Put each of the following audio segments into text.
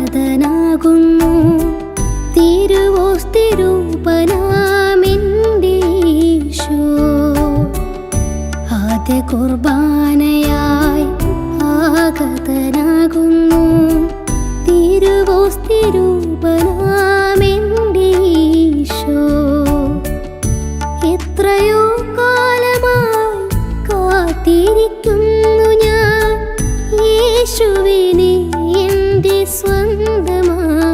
ആഗതനാകുന്നു തിരുവോസ്തിരൂപനാമെൻ്റെ ഈശോ. ആദ്യ കുർബാനയായി ആഗതനാകുന്നു തിരുവോസ്തിരൂപനാമെൻ്റെ ഈശോ. എത്രയോ കാലമായി കാത്തിരിക്കുന്നു ഞാൻ യേശുവിനെ എൻ്റെ സ്വന്തമാക്കാൻ.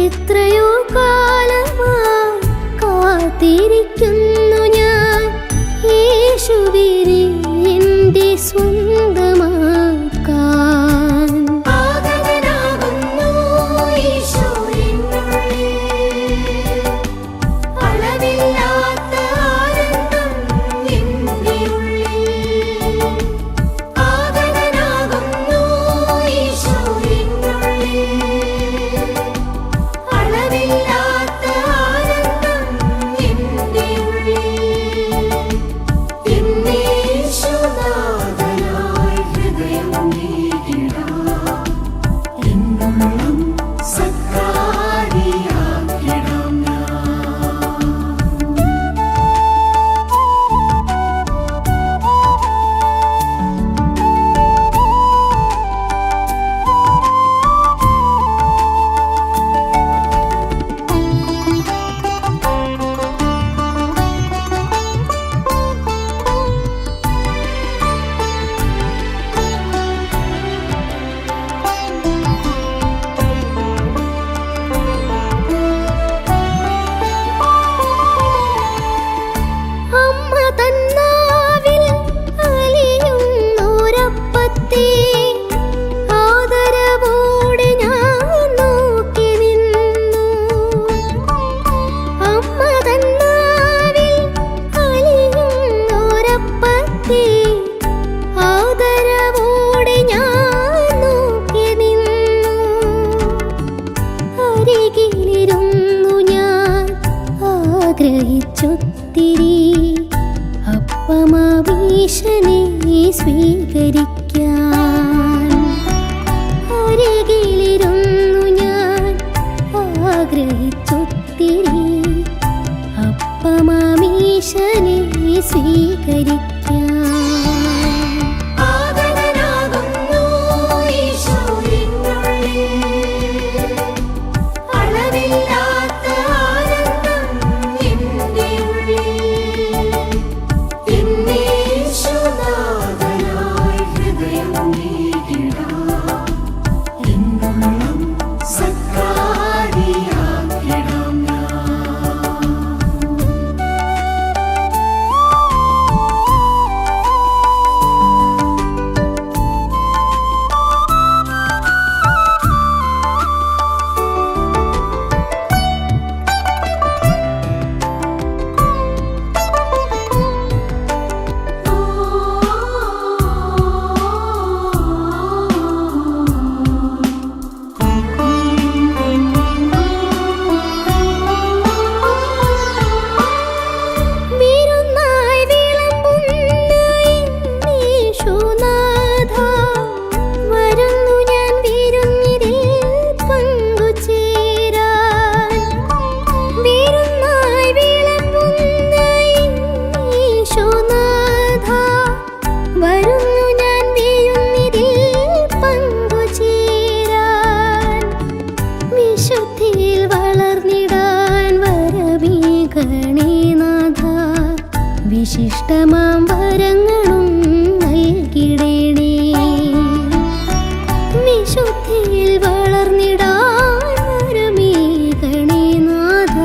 എത്രയോ കാലമായി കാത്തിരിക്കുന്നു ഞാൻ യേശുവിനെ എൻ്റെ സ്വന്തമാക്കാൻ. ആഗതനാകുന്നു ഈശോ എന്നുള്ളിൽ, അളവില്ലാത്ത ആനന്ദം എൻ്റെ ഉള്ളിൽ. ആഗതനാകുന്നു ഈശോ എന്നുള്ളിൽ, അളവില്ലാത്ത ആനന്ദം എൻ്റെ ഉള്ളിൽ. എന്നേശുനാഥനായി ഹൃദയം നീക്കിടാം, എന്നുള്ളം സക്കാരിയാക്കിടാം ഞാൻ. അമ്മ തന്നാവിൽ അലിയുന്നോരപ്പത്തെ ആദരവോടെ ഞാൻ നോക്കി നിന്നു. അമ്മ തന്നാവിൽ അലിയുന്നോരപ്പത്തെ ആദരവോടെ ഞാൻ നോക്കി നിന്നു. അരികിലിരുന്നു ഞാൻ ആഗ്രഹിച്ചൊത്തിരി അപ്പമാവീശനെ സ്വീകരിക്കാൻ. അരികിലിരുന്നു ഞാൻ ആഗ്രഹിച്ചൊത്തിരി അപ്പമാവീശനെ സ്വീകരിക്കാൻ. ആഗതനാകുന്നു ഈശോ എന്നുള്ളിൽ, അളവില്ലാത്ത ആനന്ദം എൻ്റെ ഉള്ളിൽ. എന്നേശുനാഥനായി ഹൃദയം നീക്കിടാം, എന്നുള്ളം സക്കാരിയാക്കിടാം ഞാൻ. വിരുന്നായി വിളമ്പുന്ന എന്നീശോനാഥ, വരുന്നു ഞാൻ വിരുന്നിതിൽ പങ്കുചേരാൻ. വിരുന്നായി വിളമ്പുന്ന എന്നീശോനാഥ, വരുന്നു ഞാൻ വിരുന്നിതിൽ പങ്കുചേരാൻ. വിശുദ്ധിയിൽ വളർന്നിടാൻ വരമേകണേ നാഥ, വിശിഷ്ടമാം വരങ്ങളും നൽകിടേണേ. വിശുദ്ധിയിൽ വളർന്നിടാൻ വരമേകണേ നാഥ,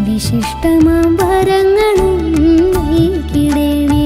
വിശിഷ്ടമാം വരങ്ങളും നൽകിടേണേ.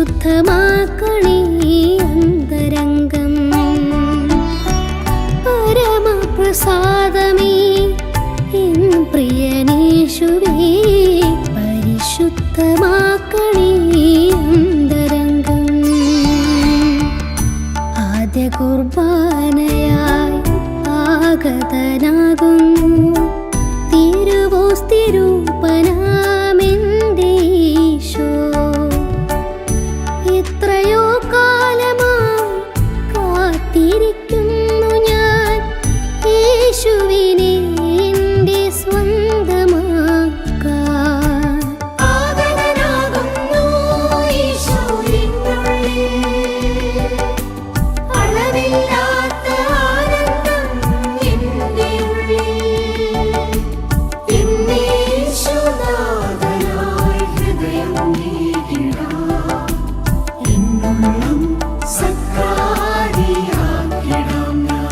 പരിശുദ്ധമാക്കണേ അന്തരംഗം. പരമപ്രസാദമേ എൻ പ്രിയനേശുവേ, പരിശുദ്ധമാക്കണേ അന്തരംഗം. ആദ്യ കുർബാനയായി ആഗതനാകുന്നു തിരുവോസ്തിരൂപനാമെന്റെ ഈശോ. എത്രയോ കാലമായി കാത്തിരിക്കുന്നു ഞാൻ യേശുവിനെ എന്റെ സ്വന്തമാക്കാൻ. ആഗതനാകുന്നു ഈശോ എന്നുള്ളിൽ. അളവില്ലാത്ത ആനന്ദം എന്റെ ഉള്ളിൽ. എന്നെ യേശുനാഥനായി ഹൃദയം നീക്കിടാം. എന്നുള്ളം സത്കാരിയാക്കിടാം ഞാൻ.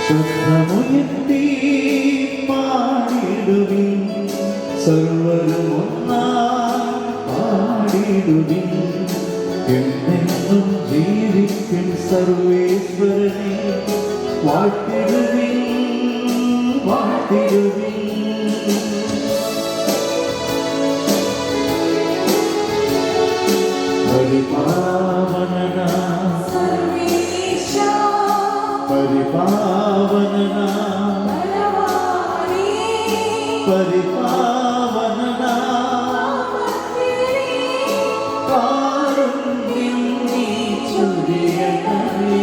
ശബ്ദമുയർത്തി പാടിടുവിൻ, സർവ്വരും ഒന്നായി പാടിടുവിൻ. എന്നെന്നും ജീവിക്കും സർവേശ്വരനെ വാഴ്ത്തിടുവിൻ, വാഴ്ത്തിടുവിൻ. പരിപാവനനാ പരിപാവനനാ പരിപാവനനാ കാരുണ്യം നീ ചൊരിയണമേ.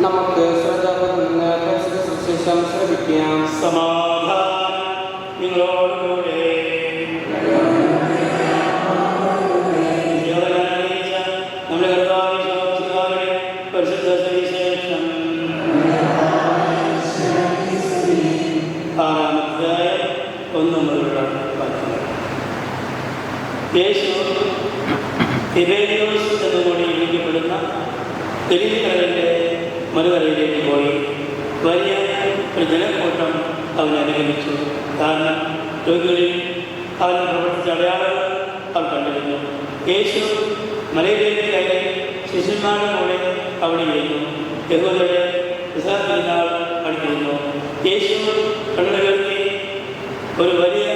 നമുക്ക് ശ്രദ്ധാപൂർവ്വം പരിശുദ്ധ സുവിശേഷം ശ്രമിക്കാം. സമാധാനം നിങ്ങളോടുകൂടെ. നമ്മുടെ കർത്താവിന്റെ പരിശുദ്ധ സുവിശേഷം ആറാമത്തെ 1 മുതലുള്ള വാക്യങ്ങൾ. യേശു തിബേരിയോസ് എന്നുകൂടി വിളിക്കപ്പെടുന്ന ഗലീലക്കടലിന്റെ മറുകരയിലേക്ക് പോയി. വലിയ ഒരു ജനക്കൂട്ടം അവനെ അനുഗമിച്ചു. കാരണം രോഗികളിൽ അവൻ പ്രവർത്തിച്ച അടയാളങ്ങൾ അവർ കണ്ടിരുന്നു. യേശു മലയിലേക്ക് കയറി ശിഷ്യന്മാരുടെ കൂടെ അവിടെ ഇരുന്നു. യഹൂദരുടെ വിശ്വാസ പെരുന്നാൾ അടുത്തിരുന്നു. യേശു കണ്ണുകൾക്കി ഒരു വലിയ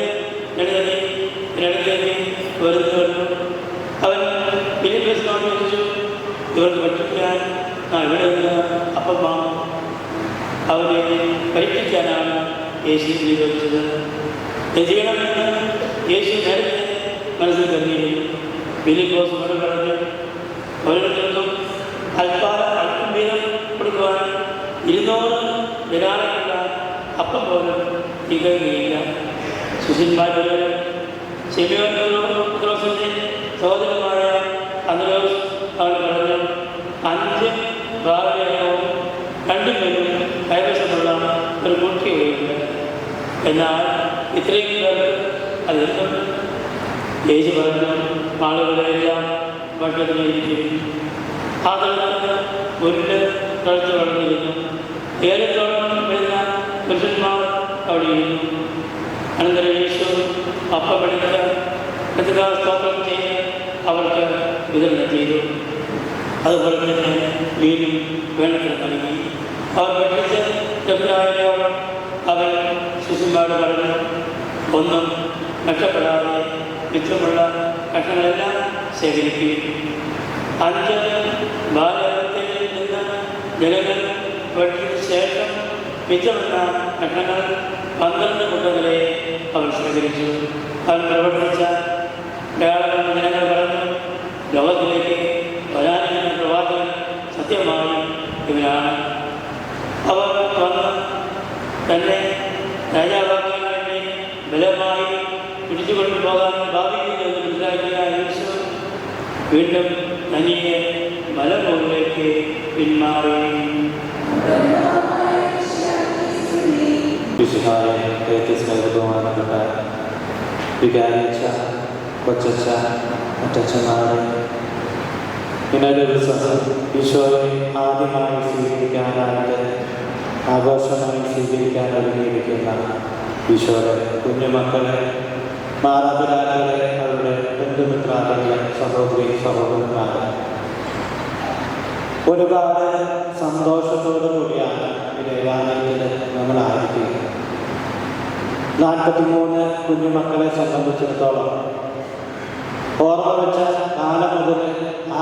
ജനതയ്ക്ക് വരുന്നു കണ്ടു. അവൻ ഫിലിപ്പോസിനോട് ചോദിച്ചു, ഇവർക്ക് ഭക്ഷിക്കാൻ ഇവിടെ നിന്ന് അപ്പം വാങ്ങും. അവരെ പരീക്ഷിക്കാനാണ് യേശു നിയോഗിച്ചത്. ചെയ്യണമെന്ന് യേശു നേരത്തെ മനസ്സിൽ കരുതിയിരുന്നു. ഫിലിപ്പോസ് മറുപടി പറഞ്ഞു, ഓരോരുത്തർക്കും അല്പം വീതം കൊടുക്കുവാൻ 200 ദിനാറയ്ക്കുള്ള അപ്പം പോലും തികയുകയില്ല. ശിഷ്യന്മാരുടെ ശിമയോൻ പത്രോസിന്റെ സഹോദരനായ അന്ത്രയോസ് അവൻ പറഞ്ഞു, 5 പ്രാവശ്യവും 2 പേരും കൈവശമുള്ള ഒരു മുഖ്യവയുണ്ട്. എന്നാൽ ഇത്രയും പേർക്ക് അതെന്തുണ്ട്? യേശു പറഞ്ഞു, ആളുകളെല്ലാം ഭക്ഷണത്തിലിരിക്കും. ആ തലത്തിൽ ഉരുണ്ട് തളച്ചു വളർന്നിരുന്നു. ഏഴത്തോളം വരുന്ന പുരുഷന്മാർ അവിടെ ഇരുന്നു. അനന്തരം യേശു അപ്പമെടുത്ത് സ്തോത്രം ചെയ്ത് അവർക്ക് വിതരണം ചെയ്തു. അതുപോലെ തന്നെ വീണ്ടും വേണ്ടത്തിൽ നൽകി. അവർ പഠിച്ച് ലഭ്യരായവരോട് അവൻ ശിശുമാരോട് പറഞ്ഞു, ഒന്നും നഷ്ടപ്പെടാതെ മിച്ചമുള്ള കഷ്ണങ്ങളെല്ലാം ശേഖരിക്കുകയും 5 ബാലകത്തിൽ നിന്ന് ജനങ്ങൾ പഠിച്ച ശേഷം മിച്ചമുള്ള കഷ്ണങ്ങൾ 12 കുട്ടങ്ങളെ അവൻ ശേഖരിച്ചു. അവൻ പ്രവർത്തിച്ച ജനങ്ങൾ പറഞ്ഞു, ലോകത്തിലേക്ക് വരാനിരുന്ന പ്രവാചകൻ സത്യമായും ഇവനാണ്. അവർ വന്ന് തന്നെ രാജാവാക്കാൻ വേണ്ടി ബലമായി പിടിച്ചുകൊണ്ടു പോകാൻ ഭാവിക്കുന്നുവെന്ന് മനസ്സിലാക്കിയ യേശു വീണ്ടും തനിയെ മലമുകളിലേക്ക് പിന്മാറി. ബഹുമാനപ്പെട്ട വികാരിച്ച കൊച്ചച്ച മറ്റച്ചന്മാരെ, ഇന്നലെ ദിവസം ഈശോയെ ആദ്യമായി സ്വീകരിക്കാനായിട്ട് ആഘോഷമായി സ്വീകരിക്കാൻ ഒരുങ്ങിയിരിക്കുന്ന ഈശോയുടെ കുഞ്ഞുമക്കളെ, മാതാപിതാക്കളെ, അവരുടെ ബന്ധുമിത്രാദികളെ, സഹോദരി സഹോദരന്മാരെ, ഒരുപാട് സന്തോഷത്തോടു കൂടിയാണ് ഈ ദേവാലയത്തിൽ നമ്മളായിരിക്കുന്നത്. 43 കുഞ്ഞുമക്കളെ സംബന്ധിച്ചിടത്തോളം ഓർമ്മ വെച്ച കാലം മുതൽ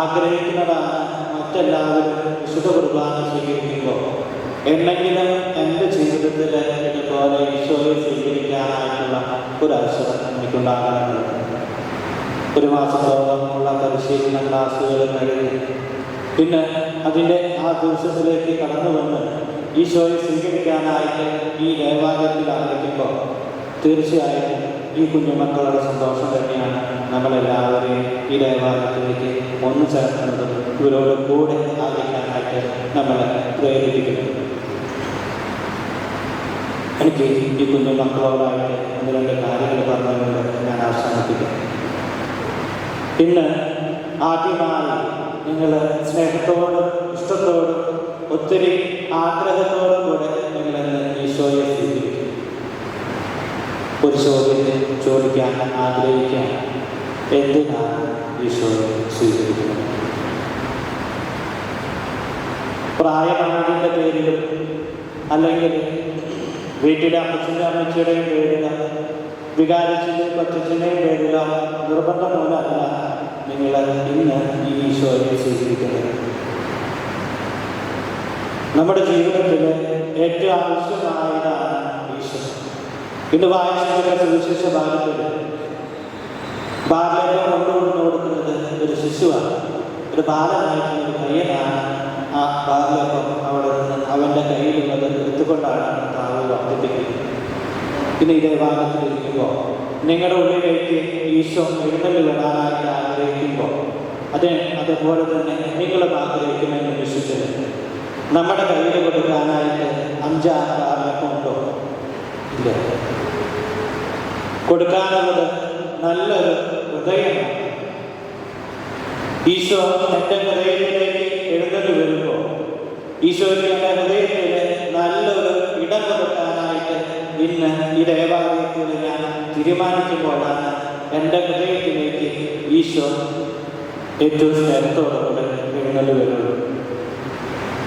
ആഗ്രഹിക്കുന്നതാണ് മറ്റെല്ലാവരും വിശുദ്ധ കുർബാന സ്വീകരിക്കുമ്പോൾ എന്നെങ്കിലും എൻ്റെ ജീവിതത്തിൽ ഇതുപോലെ ഈശോയെ സ്വീകരിക്കാനായിട്ടുള്ള ഒരവസരം എനിക്കുണ്ടാകാറുണ്ട്. 1 മാസത്തോളമുള്ള പരിശീലന ക്ലാസ്സുകൾ കഴിഞ്ഞ് പിന്നെ അതിൻ്റെ ആ ദിവസത്തിലേക്ക് കടന്നു വന്ന് ഈശോയെ സ്വീകരിക്കാനായിട്ട് ഈ ദേവാലയത്തിൽ ആരംഭിക്കുമ്പോൾ തീർച്ചയായും ഈ കുഞ്ഞുമക്കളുടെ സന്തോഷം തന്നെയാണ് നമ്മളെല്ലാവരെയും ഈ ദേവാലയത്തിലേക്ക് ഒന്നു ചേർക്കുന്നതും ഇവരോട് കൂടെ ആഗ്രഹിക്കാനായിട്ട് നമ്മളെ പ്രേരിപ്പിക്കുന്നത്. എനിക്ക് ഈ കുഞ്ഞുമക്കളോടായിട്ട് 1-2 കാര്യങ്ങൾ പറഞ്ഞുകൊണ്ട് ഞാൻ അവസാനിപ്പിക്കും. ഇന്ന് ആദ്യമായി നിങ്ങൾ സ്നേഹത്തോടും ഇഷ്ടത്തോടും ഒത്തിരി ആഗ്രഹത്തോടും കൂടെ നിങ്ങളെന്ന് ഈശോയെ സ്വീകരിക്കും. ഒരു ചോദ്യം ചോദിക്കാൻ ആഗ്രഹിക്കാൻ, എന്തിനാണ് ഈശോയെ സ്വീകരിക്കുന്നത്? പ്രായമായതിൻ്റെ പേരിലും അല്ലെങ്കിൽ വീട്ടിലെ അമ്മച്ചിൻ്റെ അമ്മച്ചിയുടെയും പേരിലോ വികാരിച്ചിൻ്റെയും കൊച്ചച്ഛൻ്റെയും പേരിലോ നിർബന്ധം മൂലമല്ല നിങ്ങൾ ഇന്ന് ഈ ഈശോയെ സ്വീകരിക്കുന്നത്. നമ്മുടെ ജീവിതത്തിൽ ഏറ്റവും ആവശ്യമായതാണ് ഈശോ. ഇന്ന് വായിച്ച സുവിശേഷ ഭാഗത്തിൽ ബാലനെ കൊണ്ടുകൊണ്ടു കൊടുക്കുന്നത് ഒരു ശിശുവാണ്, ഒരു ബാലനായിട്ടുള്ള ഒരു പയ്യനാണ്. ആ ബാലപ്പം അവിടെ ഇന്ന് ഈ ദേവാലയത്തിലിരിക്കുമ്പോൾ നിങ്ങളുടെ ഉള്ളിലേക്ക് ഈശോ എഴുന്നള്ളി വരാനായിട്ട് ആഗ്രഹിക്കുമ്പോൾ അതുപോലെ തന്നെ നിങ്ങളും ആഗ്രഹിക്കുമെന്ന് വിശ്വസിച്ചത് നമ്മുടെ കയ്യിൽ കൊടുക്കാനായിട്ട് 5-6 ലക്ഷമുണ്ടോ? ഇല്ല. കൊടുക്കാനുള്ളത് നല്ലൊരു ഹൃദയമാണ്. ഈശോ എൻ്റെ ഹൃദയത്തിലേക്ക് എഴുന്നള്ളി വരുമ്പോൾ ഈശോയ്ക്ക് എൻ്റെ ഹൃദയത്തിൽ നല്ലൊരു ഇടം കൊടുക്കാനായിട്ട് ഇന്ന് ഈ ദേവാലയത്തിൽ ഞാൻ തീരുമാനിക്കുമ്പോഴാണ് എൻ്റെ ഹൃദയത്തിലേക്ക് ഈശോ ഏറ്റവും സ്നേഹത്തോടുകൂടെ എഴുന്നള്ളി വരുന്നത്.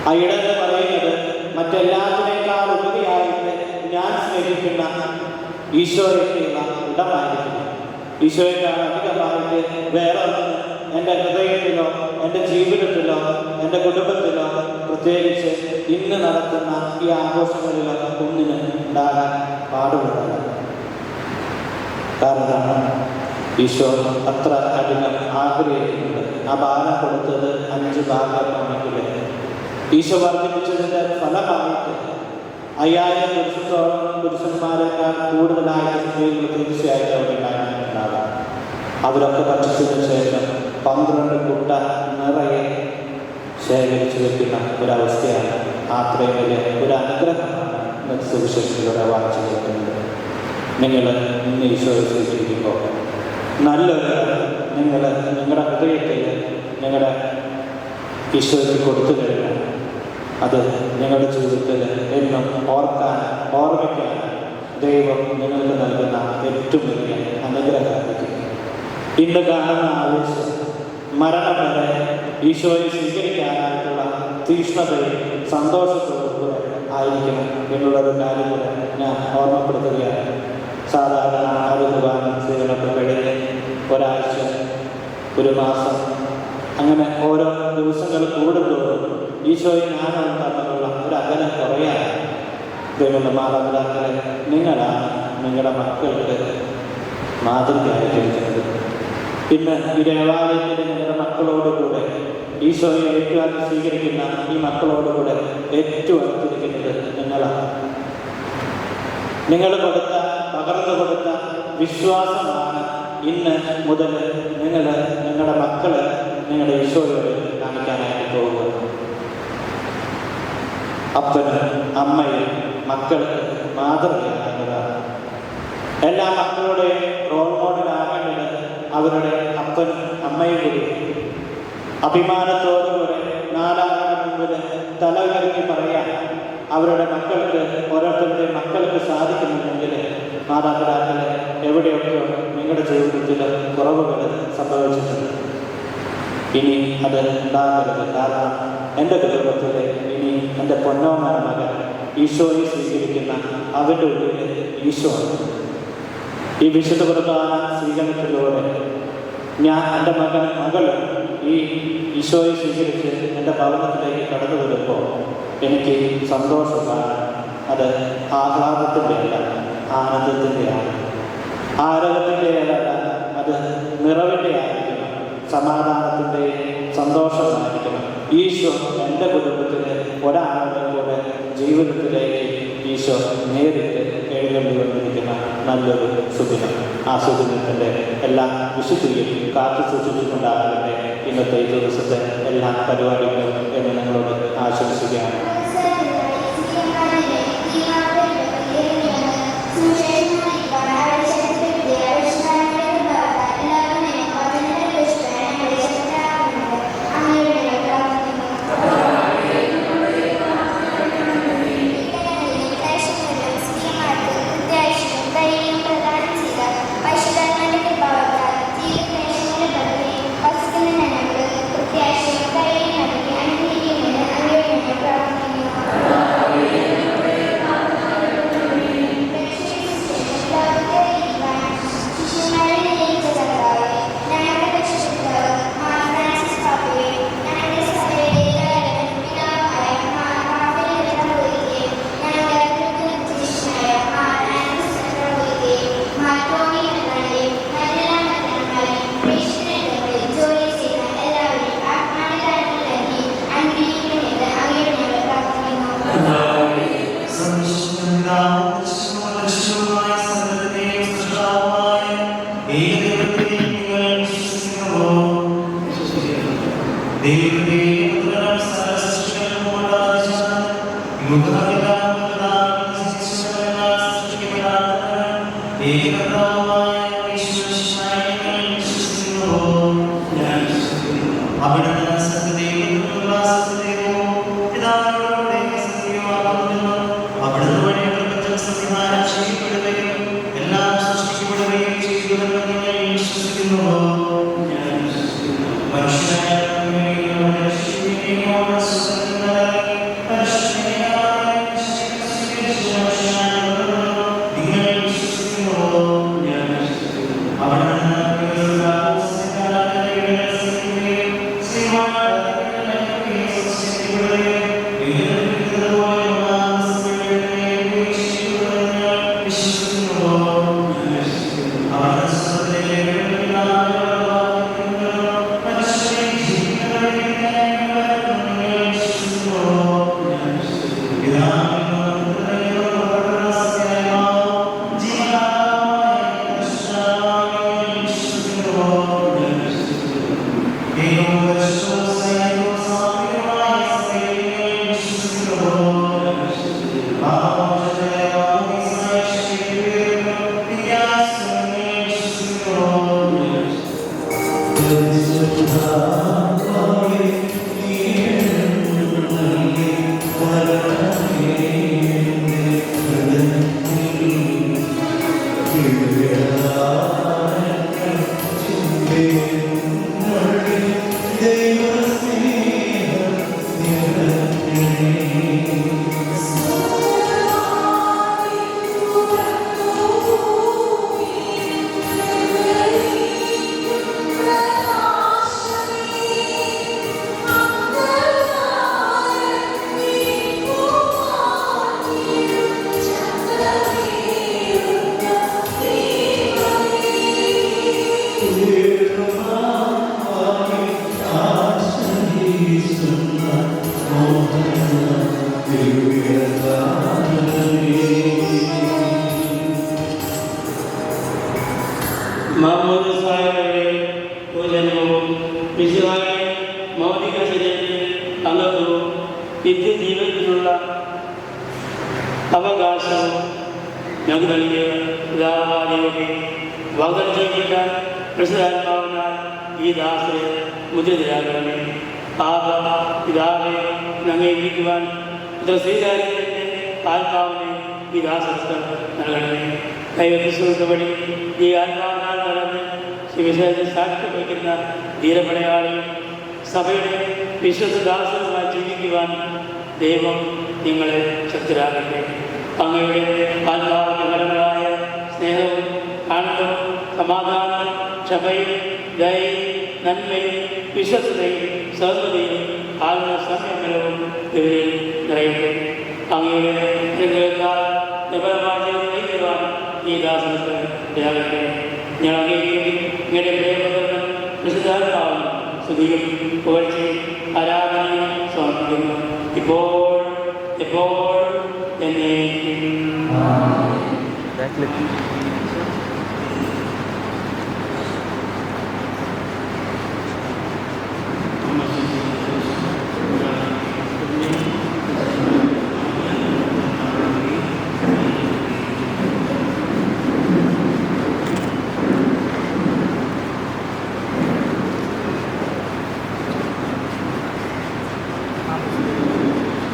ആ ഇടം എന്ന് പറയുന്നത് മറ്റെല്ലാത്തിനേക്കാൾ ഉപരിയായിട്ട് ഞാൻ സ്നേഹിക്കുന്ന ഈശോയ്ക്കുള്ള ഇടമായിരിക്കും. ഈശോയേക്കാൾ അധികമായിട്ട് വേറെ ഒന്നും എൻ്റെ ഹൃദയത്തിലോ എൻ്റെ ജീവിതത്തിലോ എൻ്റെ കുടുംബത്തിലോ പ്രത്യേകിച്ച് ഇന്ന് നടത്തുന്ന ഈ ആഘോഷങ്ങളിലോ ഒന്നിന് ഉണ്ടാകാൻ പാടുള്ളതല്ല. കാരണം ഈശോ അത്ര അധികം ആഗ്രഹിക്കുന്നുണ്ട്. ആ ഭാരം കൊടുത്തത് 5 ഭാഗമാണെങ്കിൽ ഈശോ വർദ്ധിപ്പിച്ചതിൻ്റെ ഫലമായിട്ട് 5000 പുരുഷന്മാരെക്കാൾ കൂടുതലായിട്ട് സ്ത്രീകൾ തീർച്ചയായിട്ടും അവിടെ ഉണ്ടാകാം. അവരൊക്കെ ഭക്ഷിച്ചതിന് ശേഷം 12 കുട്ട നിറയെ ശേഖരിച്ചു വയ്ക്കുന്ന ഒരവസ്ഥയാണ്. അത്രയും വലിയ ഒരു അനുഗ്രഹമാണ് സുവിശേഷത്തിലൂടെ വായിച്ചു കേൾക്കുന്നത്. നിങ്ങൾ ഇന്ന് ഈശോയെ സ്വീകരിക്കുമ്പോൾ നല്ലൊരു നിങ്ങളുടെ ഹൃദയത്തിൽ നിങ്ങളുടെ ഈശോയ്ക്ക് കൊടുത്തു കഴിഞ്ഞാൽ അത് നിങ്ങളുടെ ജീവിതത്തിൽ എന്നും ഓർമ്മിക്കാൻ ദൈവം നിങ്ങൾക്ക് നൽകുന്ന ഏറ്റവും വലിയ അനുഗ്രഹമായിരിക്കും. ഇന്ന് കാണുന്ന ആവേശം മരണം വരെ ഈശോയെ സ്വീകരിക്കാനായിട്ടുള്ള തീഷ്ണതയും സന്തോഷത്തോടും കൂടെ ആയിരിക്കണം എന്നുള്ളൊരു കാര്യം കൂടെ ഞാൻ ഓർമ്മപ്പെടുത്തുകയാണ്. സാധാരണ 6 കുർബാന സേവനമൊക്കെ കഴിഞ്ഞ് ഒരാഴ്ച, 1 മാസം, അങ്ങനെ ഓരോ ദിവസങ്ങൾ കൂടുന്തോറും ഈശോയെ ഞാനും തമ്മിലുള്ള ഒരു അകലം കുറയാൻ ദൈവങ്ങളുടെ മാതാപിതാക്കളെ നിങ്ങളാണ് നിങ്ങളുടെ മക്കൾക്ക് മാതൃകയായിരിക്കുന്നത്. ഇന്ന് ഈ ദേവാലയത്തിൽ നിങ്ങളുടെ മക്കളോടുകൂടെ ഈശോയെ ഏറ്റവും സ്വീകരിക്കുന്ന ഈ മക്കളോടുകൂടെ ഏറ്റവും അടുത്തിരിക്കുന്നത് നിങ്ങളാണ്. നിങ്ങൾ പകർന്നു കൊടുത്ത വിശ്വാസമാണ് ഇന്ന് മുതൽ നിങ്ങളുടെ മക്കള് നിങ്ങളുടെ ഈശോയോട് കാണിക്കാനായിട്ട് പോകുന്നത്. അപ്പനും അമ്മയും മക്കൾക്ക് മാതൃകയാകുന്നതാണ്. എല്ലാ മക്കളുടെയും റോൾ മോഡലാകേണ്ടത് അവരുടെ അപ്പനും അമ്മയും കൂടി. അഭിമാനത്തോടുകൂടെ നാലാളുടെ മുമ്പിൽ തല ഉയർത്തി പറയാൻ അവരുടെ മക്കൾക്ക്, ഓരോരുത്തരുടെയും മക്കൾക്ക് സാധിക്കുന്നുണ്ടെങ്കിൽ മാതാപിതാക്കളെ എവിടെയൊക്കെയോ നിങ്ങളുടെ ജീവിതത്തിൽ കുറവുകൾ സംഭവിച്ചിട്ടുണ്ട്. ഇനി അത് ഉണ്ടാകരുത്. കാരണം എൻ്റെ കുടുംബത്തിൽ ഇനി എൻ്റെ പൊന്നോമന മകൻ ഈശോയെ സ്വീകരിക്കുന്ന അവൻ്റെ ഉള്ളിൽ ഈശോ ആണ്. ഈ വിശുദ്ധ കുർബാന സ്വീകരണത്തിലൂടെ ഞാൻ എൻ്റെ മകൾ ഈ ഈശോയെ സ്വീകരിച്ച് എൻ്റെ ഭവനത്തിലേക്ക് കടന്നു വരുമ്പോൾ എനിക്ക് സന്തോഷമാണ്. അത് ആഹ്ലാദത്തിൻ്റെ അല്ല, ആനന്ദത്തിൻ്റെയാണ്. ആരോഗ്യത്തിൻ്റെ അല്ല, അത് നിറവിൻ്റെ ആയിരിക്കണം, സമാധാനത്തിൻ്റെയും സന്തോഷമായിരിക്കണം. ഈശോ എൻ്റെ കുടുംബത്തിന് ഒരാളുടെ കൂടെ ജീവിതത്തിലേക്ക് ഈശോ നേരിട്ട് എഴുന്നള്ളി വന്നിരിക്കുന്ന നല്ലൊരു സുദിനം. ആ സുദിനത്തിൻ്റെ എല്ലാ വിശുദ്ധിയും കാത്തു സൂക്ഷിച്ചിട്ടുണ്ടാകട്ടെ ഇന്നത്തെ ഈ ദിവസത്തെ എല്ലാ പരിപാടികളും എന്ന് നിങ്ങളോട് ആശംസിക്കുകയാണ്. Gracias. നിത്യജീവിതത്തിനുള്ള അവകാശം ഞങ്ങൾക്ക് നൽകിയ പിതാവാദിയൊക്കെ വാഗ്ദാനം ചെയ്യപ്പെട്ട പ്രസിദ്ധാത്മാവിനാൽ ഈ ദാസരെ മുദ്രിതരാകണമേ. പിതാവെ അംഗീകരിക്കുവാൻ ഇത്ര സ്വീകാര്യത്തിൻ്റെ ആത്മാവിനെ ഈ ദാസർക്ക് നൽകണമേ. കൈവശ വഴി ഈ ആത്മാവിനാൽ നടന്ന് സുവിശേഷത്തെ സാക്ഷ്യം വയ്ക്കുന്ന ധീരപടയാളികൾ സഭയുടെ വിശ്വസദാസനുമായി ജീവിക്കുവാൻ ദൈവം നിങ്ങളെ ശക്തരാകട്ടെ. അങ്ങയുടെ ആത്മാവിൻ്റെ ഫലങ്ങളായ സ്നേഹവും ആനന്ദവും സമാധാനവും ക്ഷമയും ദയയും നന്മയും വിശ്വസ്തയും സഹൃദയും ആത്മസംയമനവും ഇവരിൽ നിറയട്ടെ. അങ്ങയുടെ അനുഗ്രഹത്താൽ നിബന്ധമായി നയിക്കുവാൻ ഈ ദാസനത്തിന് ഇടയാകട്ടെ. ഞാൻ അങ്ങേക്കും ഇങ്ങനെ പ്രിയപ്പെട്ടവരും വിശുദ്ധാത്മാവും സ്തുതിയും പുകഴ്ചയും ആരാധനയും സമർപ്പിക്കുന്നു ഇപ്പോൾ എന്നേക്കും.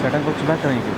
ചേട്ടൻ കുറച്ച് ബാക്ക് എനിക്ക്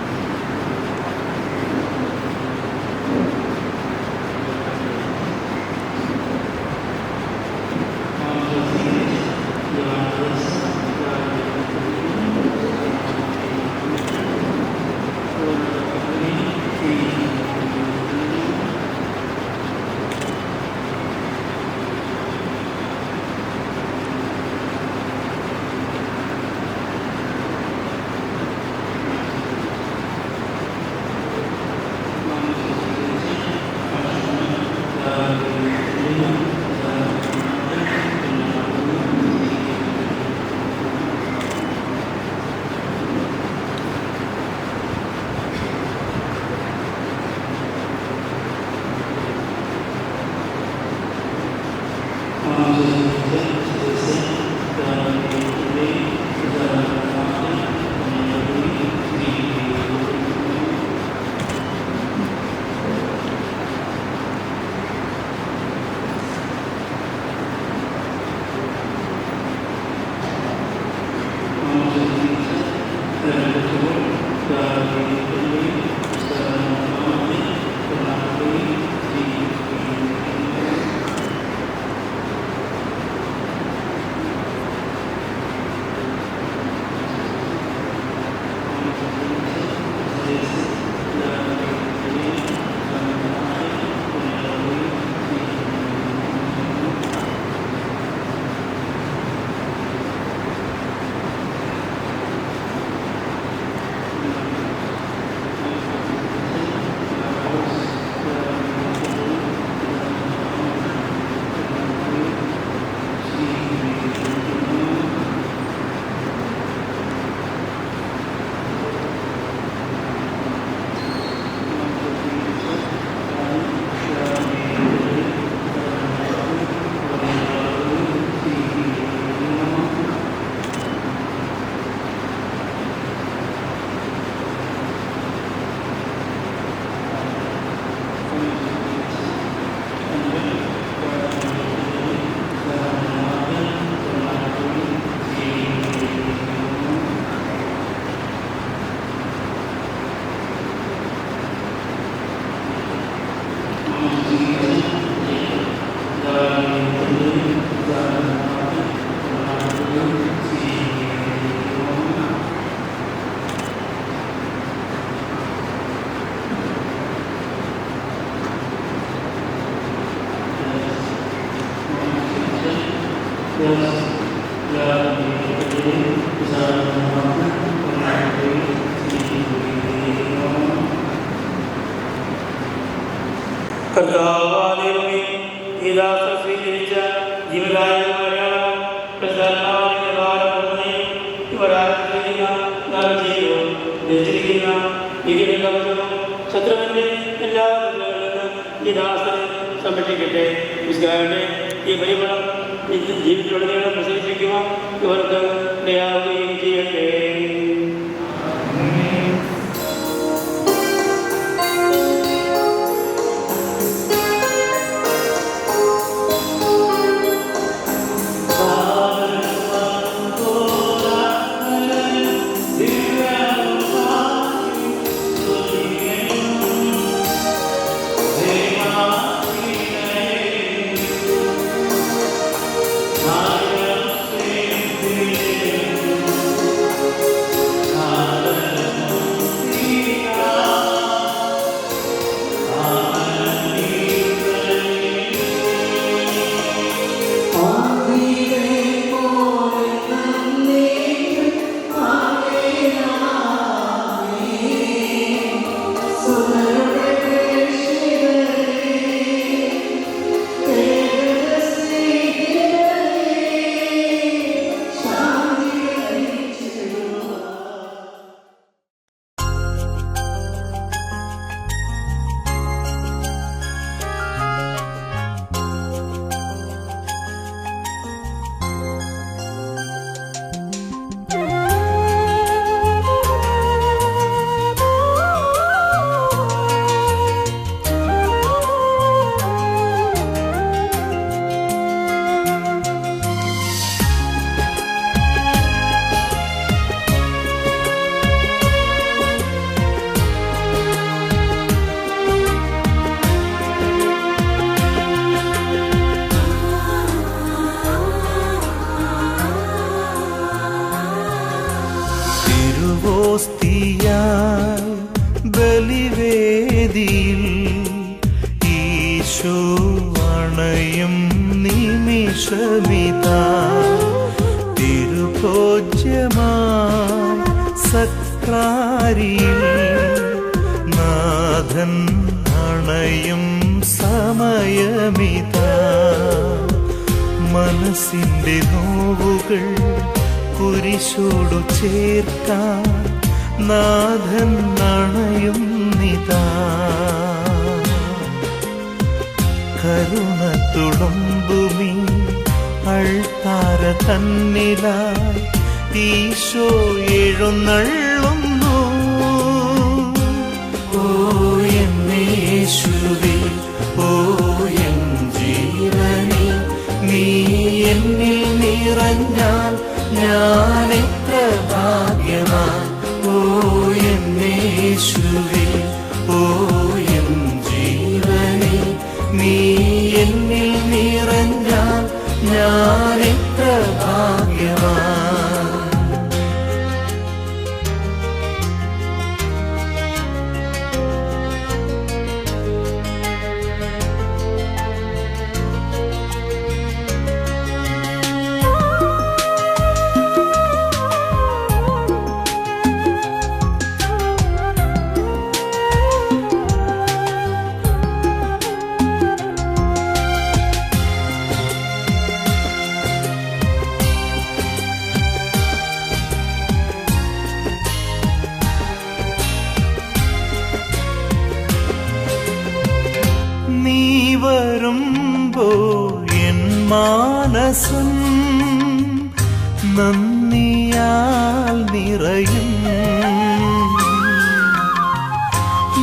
കർത്താവാദൈവമേ, ഈ ദാസർ സ്വീകരിച്ച ജീവദായകമായ പ്രധാനമായ ഭാരതമേ, ശത്രുവിന്റെ എല്ലാ ഈ ദാസനെ സംരക്ഷിക്കട്ടെ. മിശിഹായുടെ ഈ ബലിപണം ജീവിതത്തിലുടനീളം പ്രസരിപ്പിക്കുവാൻ ഇവർക്ക് ദയാവുകയും ചെയ്യട്ടെ. ബലിവേദിയിൽ ഈശോ അണയും നിമിഷമിതാ തിരുഭോജ്യമായി സക്രാരിയിൽ നാഥൻ അണയും സമയമിതാ മനസ്സിന്റെ നോവുകൾ കുരിശോടു ചേർക്കാൻ നാഥൻ അണയുന്നിതാ കരുണ തുളുമ്പുമീ അൾത്താര തന്നിലായി ഈശോ എഴുന്നള്ളുന്നു. ഓ എൻ യേശുവേ, ഓ എൻ ജീവനേ, നീ എന്നിൽ നിറഞ്ഞാൽ ഞാൻ എത്ര ഭാഗ്യവാൻ. ഓ ഓ എന്നേശുവേ, ഓ എൻ ജീവനേ, നീ എന്നിൽ നിറഞ്ഞാൽ ഞാൻ എത്ര ഭാഗ്യവാൻ. നീ വരുമ്പോൾ എൻ മാനസം നന്ദിയാൽ നിറയും.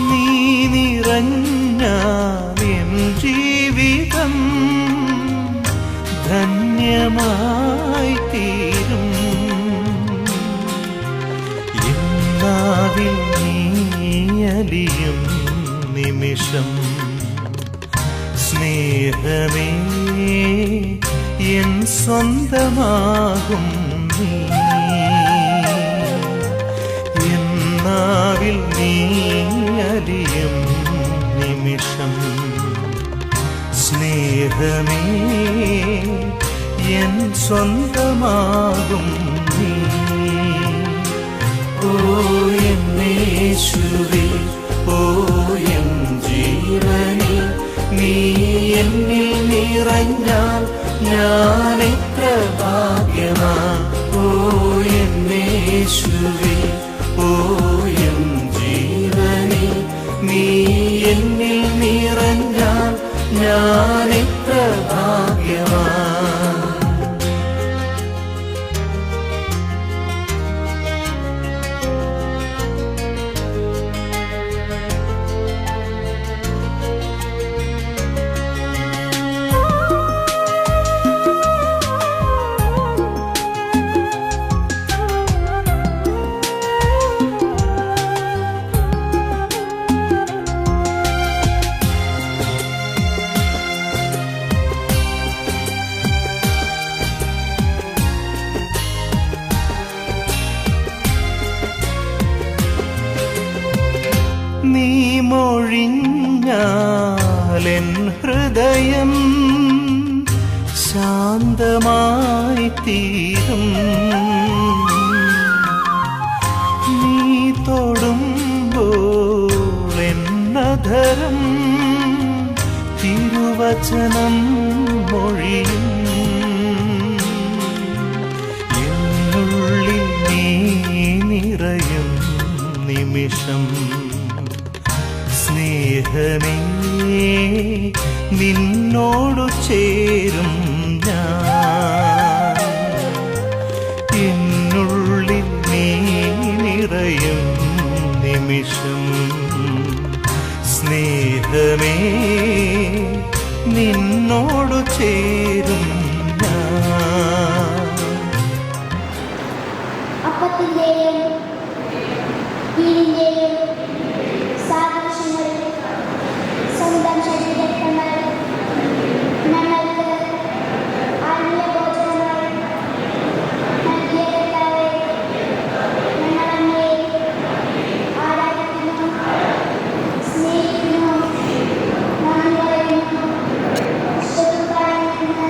നീ നിറഞ്ഞാൽ എൻ ജീവിതം ധന്യമായി തീരും. എന്നാവിൽ നീ അലിയും നിമിഷം സ്നേഹമേ എൻ സ്വന്തമാകും നീ. എന്നാവിൽ നീ അലിയും നിമിഷം സ്നേഹമേ എൻ സ്വന്തമാകും നീ. ഓ എന്നേശുവേ, ഓ എൻ ജീവനേ, നീ എന്നിൽ നിറഞ്ഞാൽ ഞാൻ എത്ര ഭാഗ്യവാൻ. ഓ എന്നേശുവേ, ഓ എൻ ജീവനേ, നീ എന്നിൽ നിറഞ്ഞാൽ ഞാൻ എത്ര ഭാഗ്യവാൻ. നീ മൊഴിഞ്ഞാലെൻ ഹൃദയം ശാന്തമായി തീരും. നീ തൊടുമ്പോൾ എന്നധരം തിരുവചനം മൊഴിയും. എന്നുള്ളിൽ നീ നിറയും നിമിഷം സ്നേഹമേ നിന്നോടു ചേരും ഞാൻ. എന്നുള്ളിൽ നീ നിറയും നിമിഷം സ്നേഹമേ നിന്നോടു ചേരും ഞാൻ. അപ്പത്തിന്റെയും വീടിന്റെയും സാദൃശ്യങ്ങളിൽ സ്വന്തം ശരീരങ്ങൾ ഞങ്ങൾക്ക് ആത്മീയ ഭോജനങ്ങൾ നൽകിയ കർത്താവേ, ഞങ്ങൾ അങ്ങയെ ആരാധിക്കുന്നു, സ്നേഹിക്കുന്നു, നന്ദി പറയുന്നു. ശത്രുക്കളിൽ നിന്ന്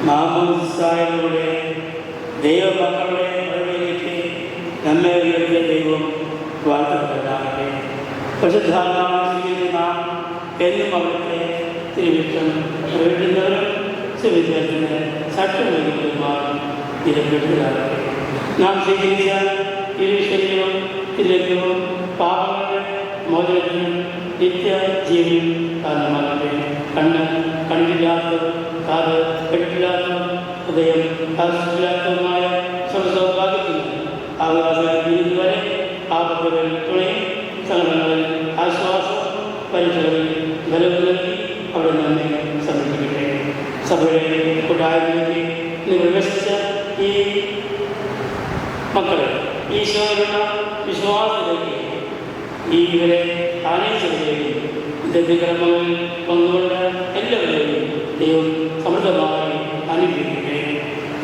മാമോദിസായിലൂടെ ദൈവമക്കളുടെ വഴിയിലേക്ക് നമ്മെ ഉയർത്തിയ ദൈവം വാഴ്ത്തപ്പെട്ടതാകട്ടെ. പരിശുദ്ധാത്മാവിനെ നാം എന്നും അവിടുത്തെ തിരുവിഷ്ടം പ്രകടിക്കുന്നവരും സുവിശേഷത്തിന് സാക്ഷ്യമേകുന്നതുമായും നിരപ്പെടുത്തലാകട്ടെ. നാം സ്വീകരിച്ച തിരുശരീരവും തിരക്കവും പാപങ്ങളുടെ മോചനത്തിനും നിത്യ ജീവനും കാരണമാകട്ടെ. കണ്ണ് കണ്ടില്ലാത്തതും കാത് കേട്ടില്ലാത്തതും ഹൃദയം ആവശ്യമില്ലാത്തതുമായ സൗഭാഗ്യത്തിന് അവകാശം വരെ ആപത്തുകളിൽ തുണയും സങ്കടങ്ങളിൽ ആശ്വാസം പരീക്ഷകളിൽ ബലവും നൽകി അവിടെ നമ്മെ സമർപ്പിക്കട്ടെ. സഭയുടെ കൂട്ടായ്മയിലേക്ക് പ്രവേശിച്ച ഈ മക്കളെ ഈശോയിലുള്ള വിശ്വാസത്തിലേക്ക് ഇവരെ ആനയിച്ചവരെയും ദൈവകർമ്മങ്ങളിൽ പങ്കുകൊണ്ട് എല്ലാവരെയും ദൈവം സമൃദ്ധമായി അനുഗ്രഹിക്കട്ടെ.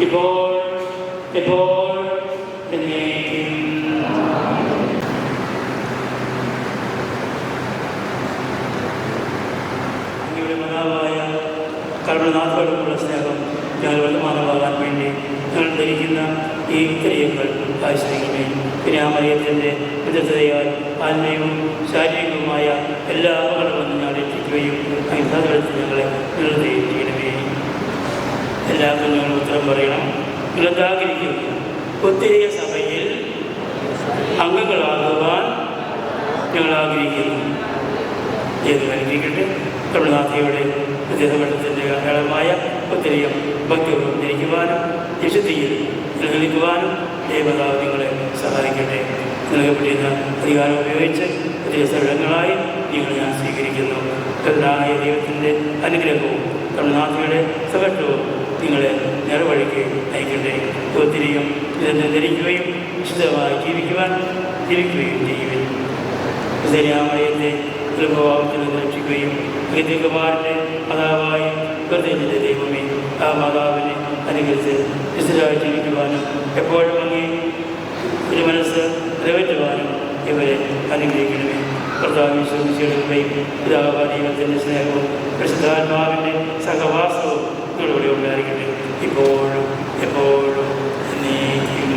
ഇപ്പോൾ എന്നേക്കും. അങ്ങയുടെ മാതാവായ കരുണനാഥോടുള്ള സ്നേഹം ഞങ്ങൾ വർത്തമാനമാകാൻ വേണ്ടി ഞങ്ങൾ ധരിക്കുന്ന ഈ ക്രിയകൾ ആശ്രയിക്കണേ. വിനാമയത്തിൻ്റെ വിദഗ്ധതയാൽ ആത്മീയവും ശാരീരികവുമായ എല്ലാ അപകടങ്ങളും ഞങ്ങൾ രക്ഷിക്കുകയും അഹിംസാതലത്തിൽ ഞങ്ങളെ നിലനിർത്തുകയും ചെയ്യണമേ. എല്ലാവർക്കും ഞങ്ങൾ ഉത്തരം പറയണം. നിങ്ങളെന്താഗ്രഹിക്കും? ഒത്തിരി സഭയിൽ അംഗങ്ങളാകുവാൻ ഞങ്ങൾ ആഗ്രഹിക്കുന്നു. ഏത് അനുഗ്രഹിക്കട്ടെ. തമിഴ്നാഥയുടെ വിദ്യാഭ്യാസത്തിൻ്റെ അടയാളമായ ഒത്തിരിയും ഭക്തിപൂർവ്വം ധരിക്കുവാനും വിശുദ്ധിയിൽ നിലനിൽക്കുവാനും ദൈവമാതാവ് നിങ്ങളെ സഹായിക്കട്ടെ. നൽകപ്പെട്ടിരുന്ന അധികാരം ഉപയോഗിച്ച് ഒത്തിരി സ്ഥലങ്ങളായി നിങ്ങൾ ഞാൻ സ്വീകരിക്കുന്നു. പ്രധാനായ ദൈവത്തിൻ്റെ അനുഗ്രഹവും തമിഴ്നാഥയുടെ സകട്ടവും നിങ്ങളെ നേർവഴിക്ക് നയിക്കട്ടെ. ഒത്തിരിയും ഇതെന്ന് ധരിക്കുകയും വിശുദ്ധമായി ജീവിക്കുകയും ചെയ്യുകയും വിശദാമയത്തെ എളുപ്പഭാവത്തിൽ രക്ഷിക്കുകയും ഗതികുമാരൻ്റെ മാതാവായി പ്രത്യേകിച്ച് ദൈവമേ ആ മാതാവിനെ അനുകരിച്ച് വിശുദ്ധമായി ജീവിക്കുവാനും എപ്പോഴും അങ്ങേ ഒരു മനസ്സ് നിറവേറ്റുവാനും ഇവരെ അനുഗ്രഹിക്കണമേ. കർത്താവിനെ ശ്രമിച്ചെടുക്കുകയും പിതാവായ ദൈവത്തിൻ്റെ സ്നേഹവും പരിശുദ്ധാത്മാവിൻ്റെ സഹവാസവും നിങ്ങളുടെ ഉണ്ടായിരിക്കട്ടെ ഇപ്പോഴും എപ്പോഴും എന്നേക്കും.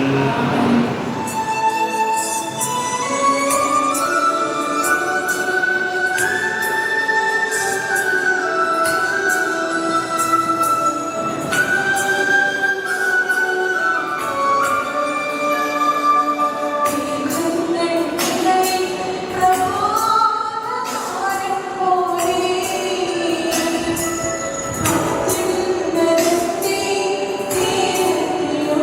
ോ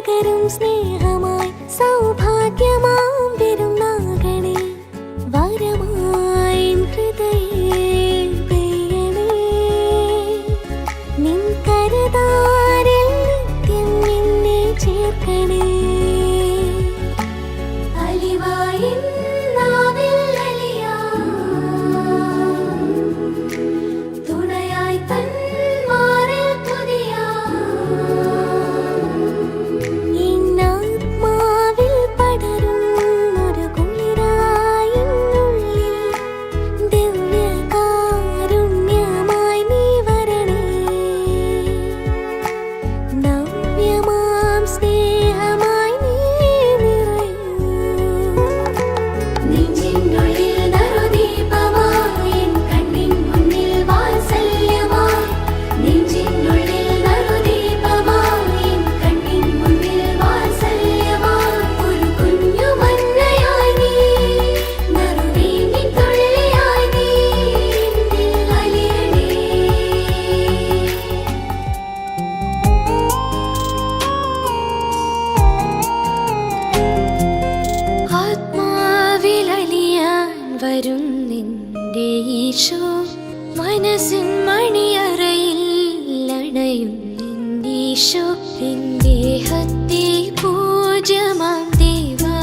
പകരും സ്നേഹമായി സൗഭാഗ്യമാം പെരുന്നാകണേ വരമായി ഹൃദയേ പെയ്യണേ നിൻ കരുതാരിൽ നിത്യം നിന്നെ ചേർക്കണേ അലിവായി നാവിൽ അലിയാം തുണയായി തൻ മാറിൽ തുതിയാം ഇന്നാത്മാവിൽ പടരും ഒരു കുളിരായി ഉള്ളിൽ ദിവ്യകാരുണ്യമായി നീ വരണേ നവ്യമാം സ്നേഹമായി നീ നിറയൂ നെഞ്ചിനുള്ളിൽ നറുദീപമായി കണ്ണിൻ മുന്നിൽ വാത്സല്യമായി നെഞ്ചിനുള്ളിൽ നറുദീപമായി കണ്ണിൻ മുന്നിൽ വാത്സല്യമായി ഒരു കുഞ്ഞു മന്നയായി നീ നറുവീഞ്ഞിൻ തുള്ളിയായി നീ എന്നിൽ അലിയണേ ആത്മാവിലലിയാൻ വരും നിന്റെ ഈശോ മനസ്സിൻ മണിയറയിൽ അണയും നിന്നീശോ എൻ ദേഹത്തെ പൂജ്യമാം ദേവാലയമാക്കാൻ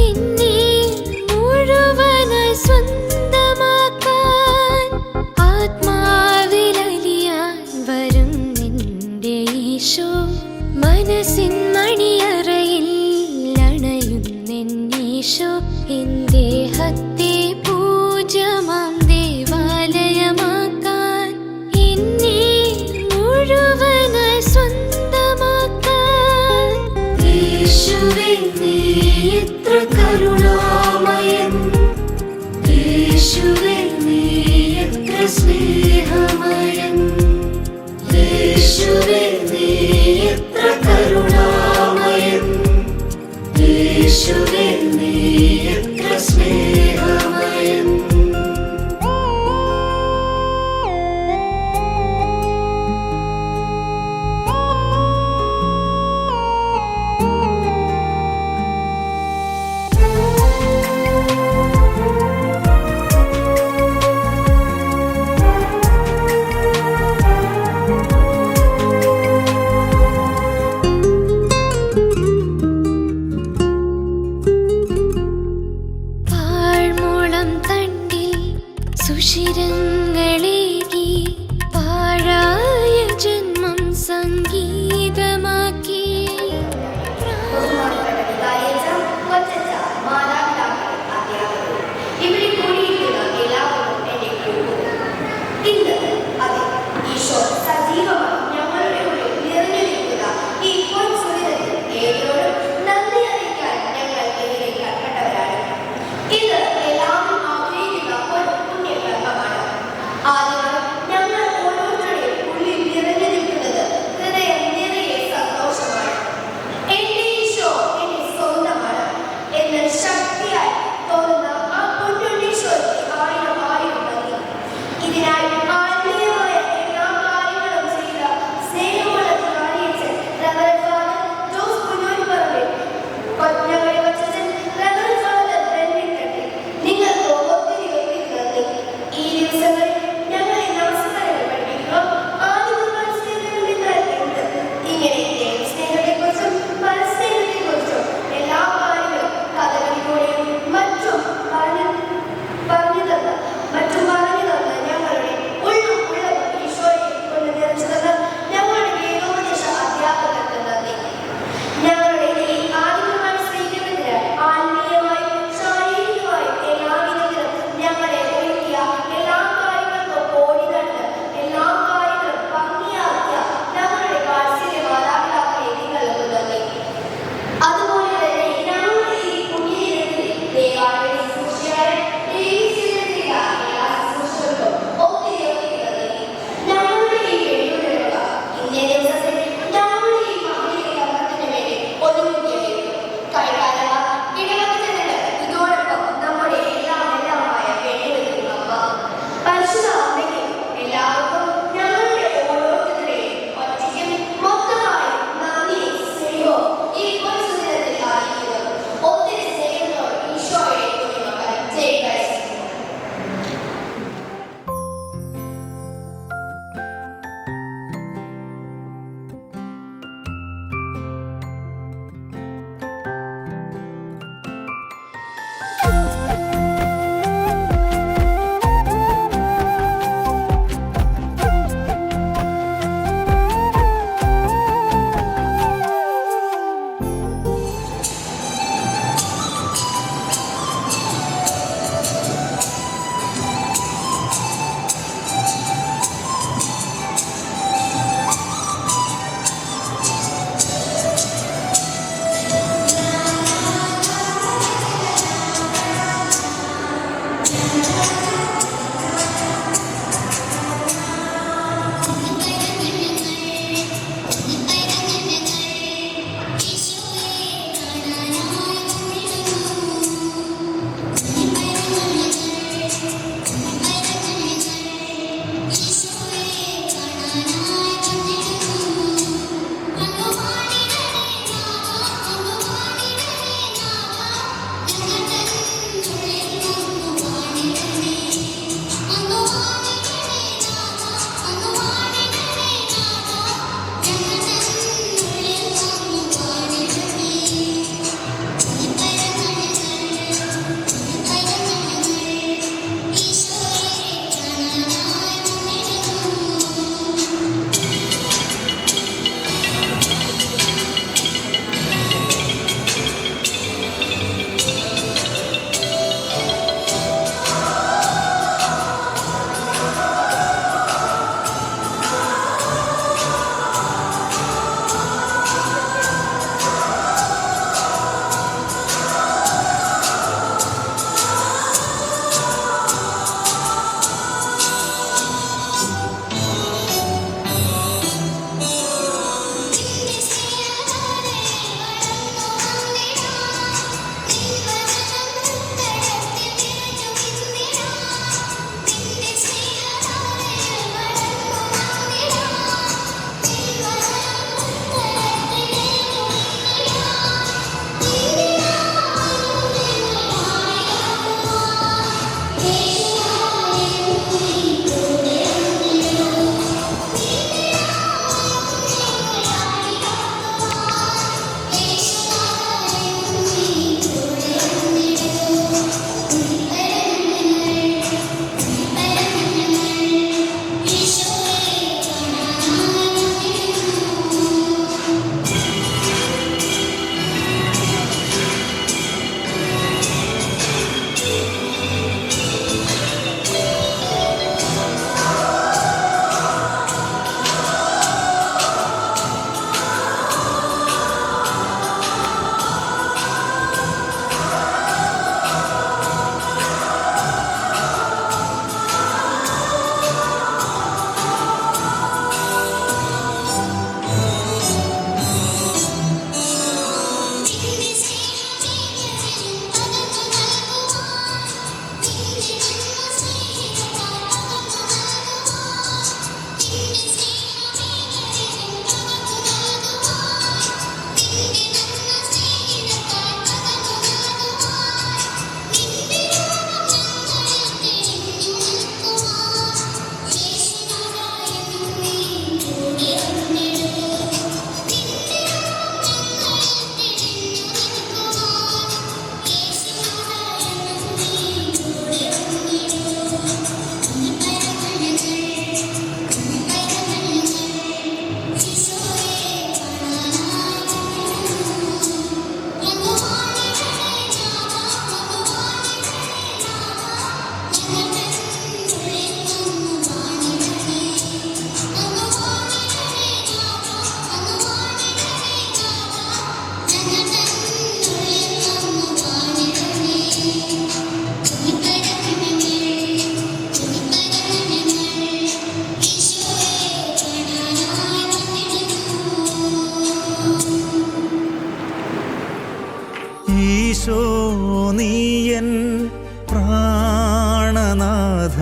എന്നെ മുഴുവനായി സ്വന്തമാക്കാൻ ആത്മാവിലലിയാൻ വരും നിന്റെ ഈശോ മനസ്സിൻ മണിയറയിൽ അണയും നിന്നീശോ എൻ ദേഹത്തെ പൂജ്യമാം ദേവാലയമാക്കാൻ എന്നെ മുഴുവനായി സ്വന്തമാക്കാൻ യേശുവേ നീ എത്ര കരുണാമയൻ യേശുവേ നീ എത്ര സ്നേഹമയൻ യേശുവേ നീ എത്ര കരുണാമയൻ യേശുവേ നീ എത്ര സ്നേഹമയൻ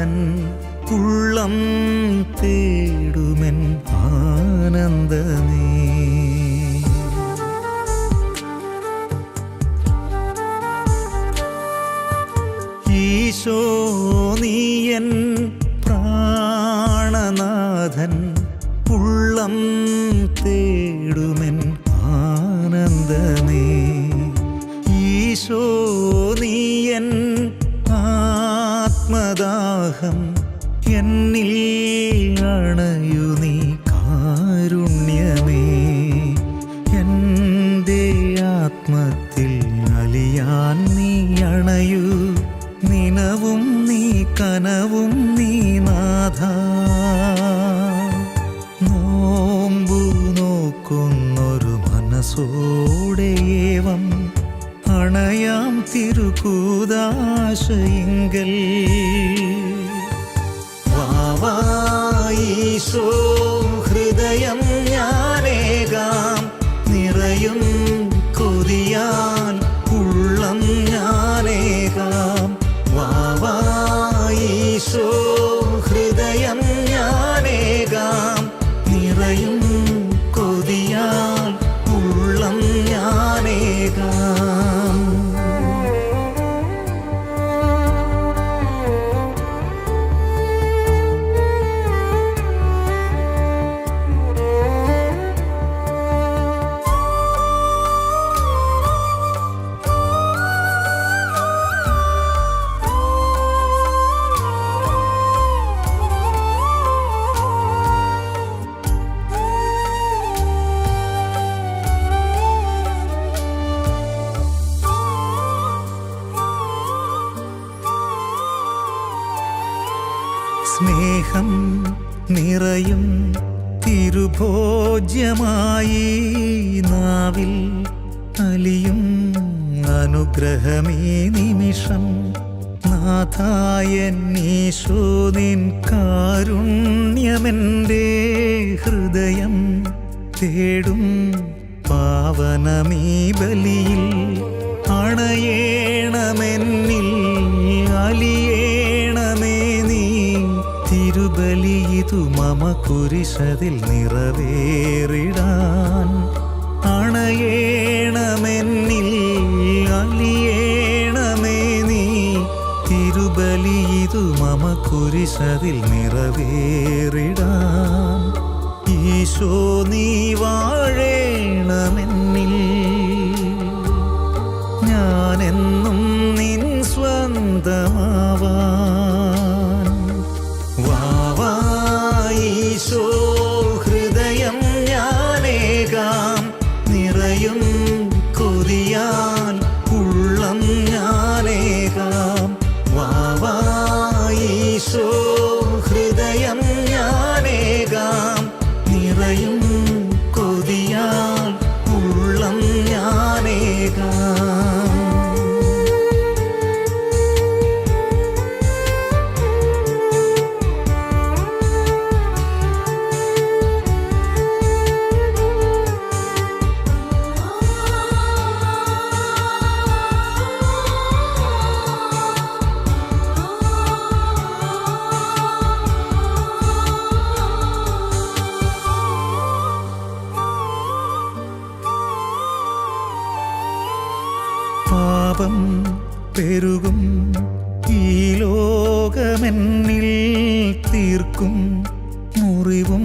നാഥൻ ഉള്ളം തേടുമെൻ ആനന്ദമേ. ഈശോ നീയൻ പ്രാണനാഥൻ ഉള്ളം തേടുമെൻ ആനന്ദമേ. ഈശോ നീയൻ ആത്മദാഹം എന്നിൽ അണയു നീ കാരുണ്യമേ. എൻ്റെ ആത്മത്തിൽ അലിയാൻ നീ അണയൂ, നിനവും നീ കനവും നീ നാഥ. നോമ്പു നോക്കുന്നൊരു മനസ്സോടെയേവം അണയാം തിരുകൂദാശയിങ്കൽ. വാവായീശോ ഹൃദയം ഞാനേകാം, നിറയും കൊതിയാൽ ഉള്ളം ഞാനേകാം. വാവായീശോ ഹൃദയം ഞാനേകാം, നിറയും കൊതിയാൽ ഉള്ളം ഞാനേകാം. സ്നേഹം നിറയും തിരുഭോജ്യമായി നാവിൽ അലിയും അനുഗ്രഹമേ നിമിഷം. നാഥായന്നീശോ നിൻ കാരുണ്യമെൻ്റെ ഹൃദയം തേടും പാവനമീ ബലിയിൽ. അണയേണമെന്നിൽ അലിയേണമേ നീ, തിരുബലിയിതു മമ കുരിശതിൽ നിറവേറിടാൻ. അണയേണമെന്നിൽ അലിയേണമേ നീ, തിരുബലിയിതു മമ കുരിശതിൽ നിറവേറിടാൻ. ഈശോ നീ വാഴേണമെന്നിൽ, ഞാനെന്നും നിൻ സ്വന്തമാവാൻ. വാവായീശോ ഹൃദയം ഞാനേകാം, നിറയും കൊതിയാൽ ഉള്ളം ഞാനേകാം. വാവായീശോ ഹൃദയം ഞാനേകാം, നിറയും കൊതിയാൽ ഉള്ളം ഞാനേകാം. പാപം പെരുകും ഈ ലോകമെന്നിൽ തീർക്കും മുറിവും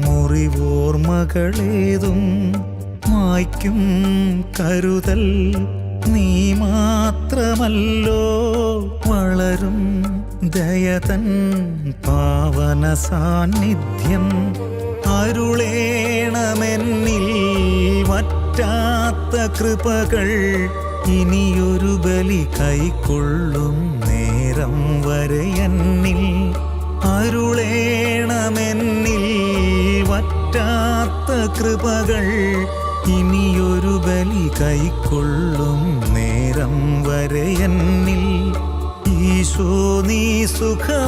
മുറിവോർമകളേതും മായ്ക്കും കരുതൽ നീ മാത്രമല്ലോ. വളരും ദയതൻ പാവന സാന്നിധ്യം അരുളേണമെന്നിൽ വറ്റാത്ത കൃപകൾ. ഇനിയൊരു ബലി കൈക്കൊള്ളും നേരം വരെ എന്നിൽ അരുളേണമെന്നിൽ വറ്റാത്ത കൃപകൾ. ഇനിയൊരു ബലി കൈക്കൊള്ളും നേരം വരെ എന്നിൽ. ഈശോ നീ സുഖമാക്കിടേണം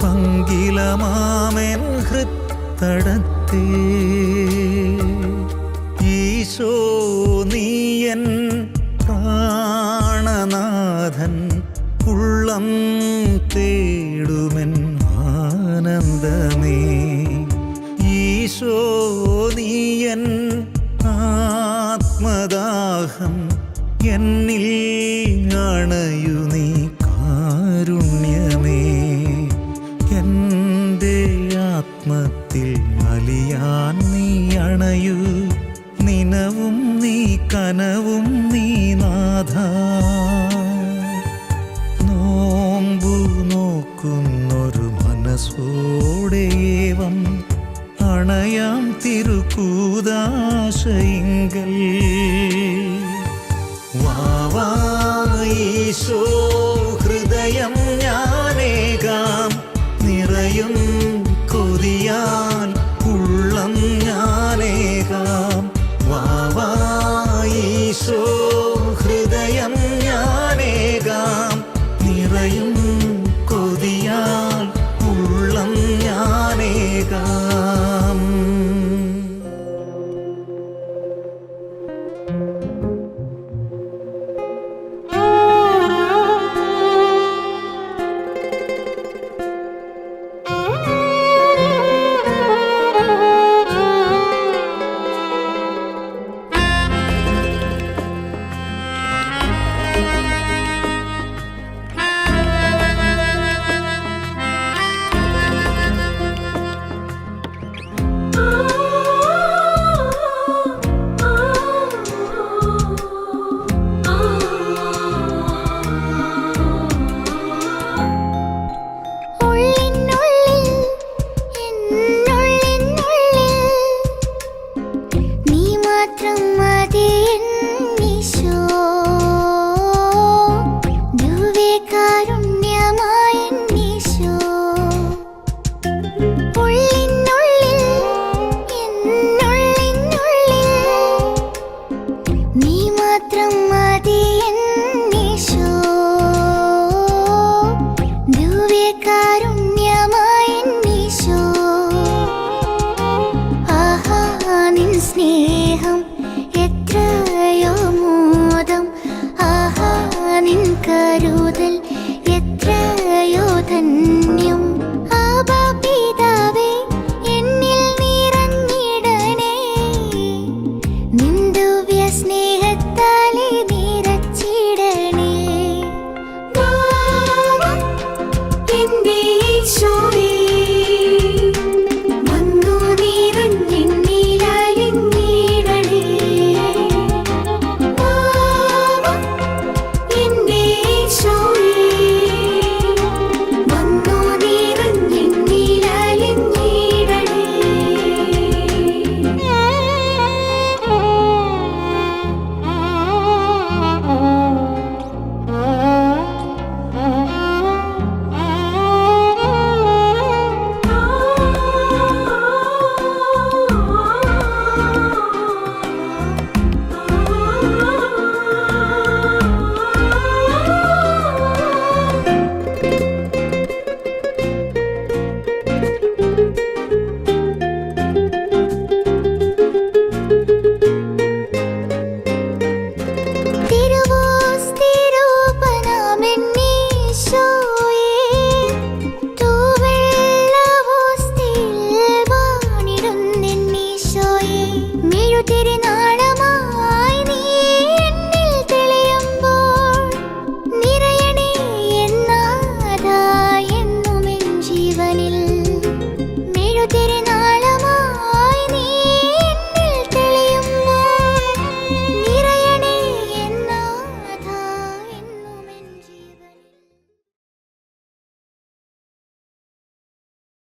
പങ്കിലമാമെൻ ഹൃത്തടത്തേ. ഈശോ നീയൻ പ്രാണനാഥൻ സുഖം തേടുമെൻ ആനന്ദമേ ഈശോ നീയൻ ആത്മദാഹം എന്നിൽ അണയു നീ കാരുണ്യമേ എൻ്റെ ആത്മത്തിൽ അലിയാൻ നീ അണയൂ നിനവും നീ കനവും നീ നാഥ നോമ്പു നോക്കുന്നൊരു മനസ്സോടെയേവം അണയാം തിരുക്കൂദാശയിങ്കൽ വാവാ ഈശോ